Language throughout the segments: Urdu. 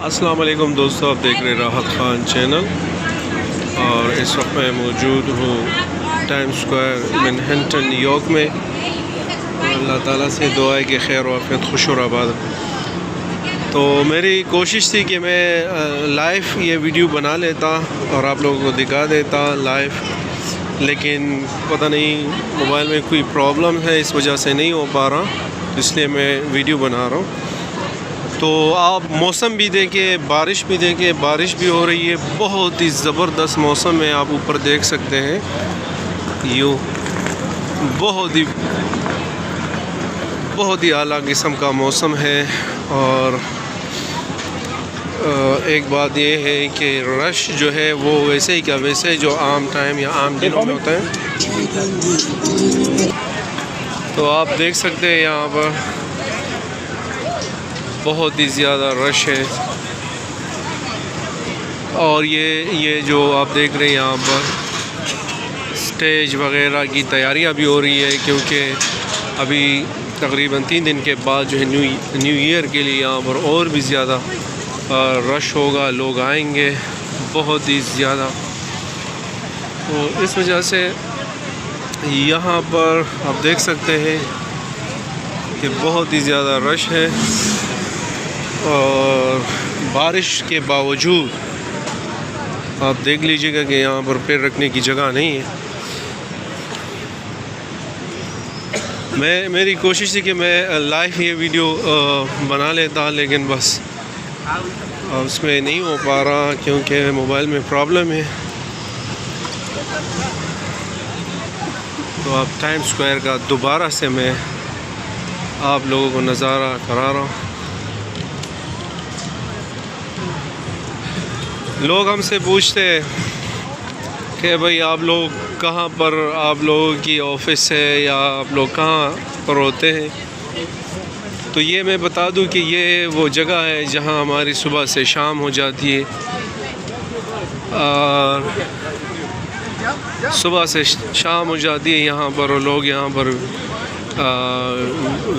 السلام علیکم دوستو، آپ دیکھ رہے راحت خان چینل اور اس وقت میں موجود ہوں time square Manhattan new York میں۔ اللہ تعالیٰ سے دعا ہے کہ خیر و عافیت خوش و آباد۔ تو میری کوشش تھی کہ میں لائیو یہ ویڈیو بنا لیتا اور آپ لوگوں کو دکھا دیتا لائیو، لیکن پتہ نہیں موبائل میں کوئی پرابلم ہے، اس وجہ سے نہیں ہو پا رہا، اس لیے میں ویڈیو بنا رہا ہوں۔ تو آپ موسم بھی دیکھیں، بارش بھی دیکھیں، بارش بھی ہو رہی ہے، بہت ہی زبردست موسم ہے۔ آپ اوپر دیکھ سکتے ہیں، یوں بہت ہی اعلیٰ قسم کا موسم ہے۔ اور ایک بات یہ ہے کہ رش جو ہے وہ ویسے ہی کا ویسے جو عام ٹائم یا عام دنوں میں ہوتا ہے۔ تو آپ دیکھ سکتے ہیں یہاں پر بہت ہی زیادہ رش ہے، اور یہ جو آپ دیکھ رہے ہیں یہاں پر سٹیج وغیرہ کی تیاریاں بھی ہو رہی ہے، کیونکہ ابھی تقریباً 3 دن کے بعد جو ہے نیو ایئر کے لیے یہاں پر اور بھی زیادہ رش ہوگا، لوگ آئیں گے بہت ہی زیادہ۔ تو اس وجہ سے یہاں پر آپ دیکھ سکتے ہیں کہ بہت ہی زیادہ رش ہے، اور بارش کے باوجود آپ دیکھ لیجئے گا کہ یہاں پر پیر رکھنے کی جگہ نہیں ہے۔ میری کوشش تھی کہ میں لائیو یہ ویڈیو بنا لیتا، لیکن بس اس میں نہیں ہو پا رہا کیونکہ موبائل میں پرابلم ہے۔ تو آپ ٹائم سکوائر کا دوبارہ سے میں آپ لوگوں کو نظارہ کرا رہا ہوں۔ لوگ ہم سے پوچھتے ہیں کہ بھئی آپ لوگ کہاں پر، آپ لوگوں کی آفس ہے یا آپ لوگ کہاں پر ہوتے ہیں؟ تو یہ میں بتا دوں کہ یہ وہ جگہ ہے جہاں ہماری صبح سے شام ہو جاتی ہے، اور صبح سے شام ہو جاتی ہے یہاں پر، اور لوگ یہاں پر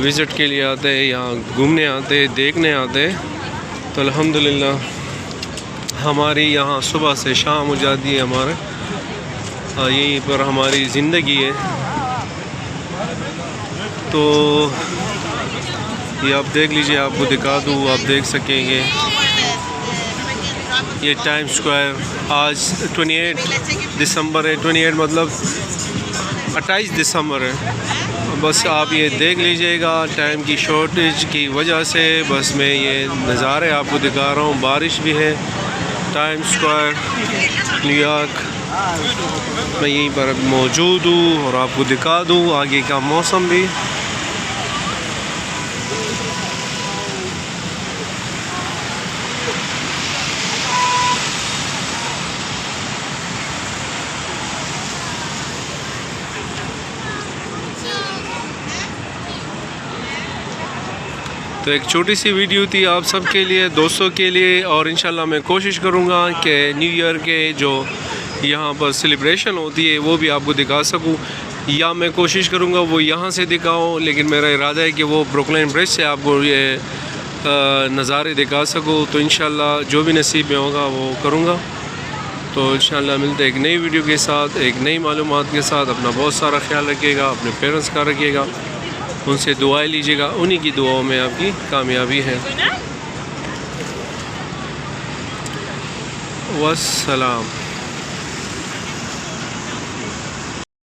وزٹ کے لیے آتے ہیں، یہاں گھومنے آتے ہیں، دیکھنے آتے ہیں۔ تو الحمدللہ ہماری یہاں صبح سے شام ہو جاتی ہے، ہمارے یہیں پر ہماری زندگی ہے۔ تو یہ آپ دیکھ لیجئے، آپ کو دکھا دوں، آپ دیکھ سکیں گے یہ ٹائم سکوائر۔ آج 28 دسمبر ہے، 28 مطلب 28 دسمبر ہے۔ بس آپ یہ دیکھ لیجئے گا، ٹائم کی شارٹیج کی وجہ سے بس میں یہ نظارے آپ کو دکھا رہا ہوں۔ بارش بھی ہے، ٹائم سکوائر نیو یارک میں یہیں پر موجود ہوں، اور آپ کو دکھا دوں آگے کا موسم بھی۔ تو ایک چھوٹی سی ویڈیو تھی آپ سب کے لیے، دوستوں کے لیے، اور انشاءاللہ میں کوشش کروں گا کہ نیو ایئر کے جو یہاں پر سیلیبریشن ہوتی ہے وہ بھی آپ کو دکھا سکوں، یا میں کوشش کروں گا وہ یہاں سے دکھاؤں، لیکن میرا ارادہ ہے کہ وہ بروکلین برج سے آپ کو یہ نظارے دکھا سکوں۔ تو انشاءاللہ جو بھی نصیب میں ہوگا وہ کروں گا۔ تو انشاءاللہ ملتے ایک نئی ویڈیو کے ساتھ، ایک نئی معلومات کے ساتھ۔ اپنا بہت سارا خیال رکھیے گا، اپنے پیرنٹس کا رکھیے گا، ان سے دعائیں لیجیے گا، انہی کی دعاؤں میں آپ کی کامیابی ہے۔ والسلام۔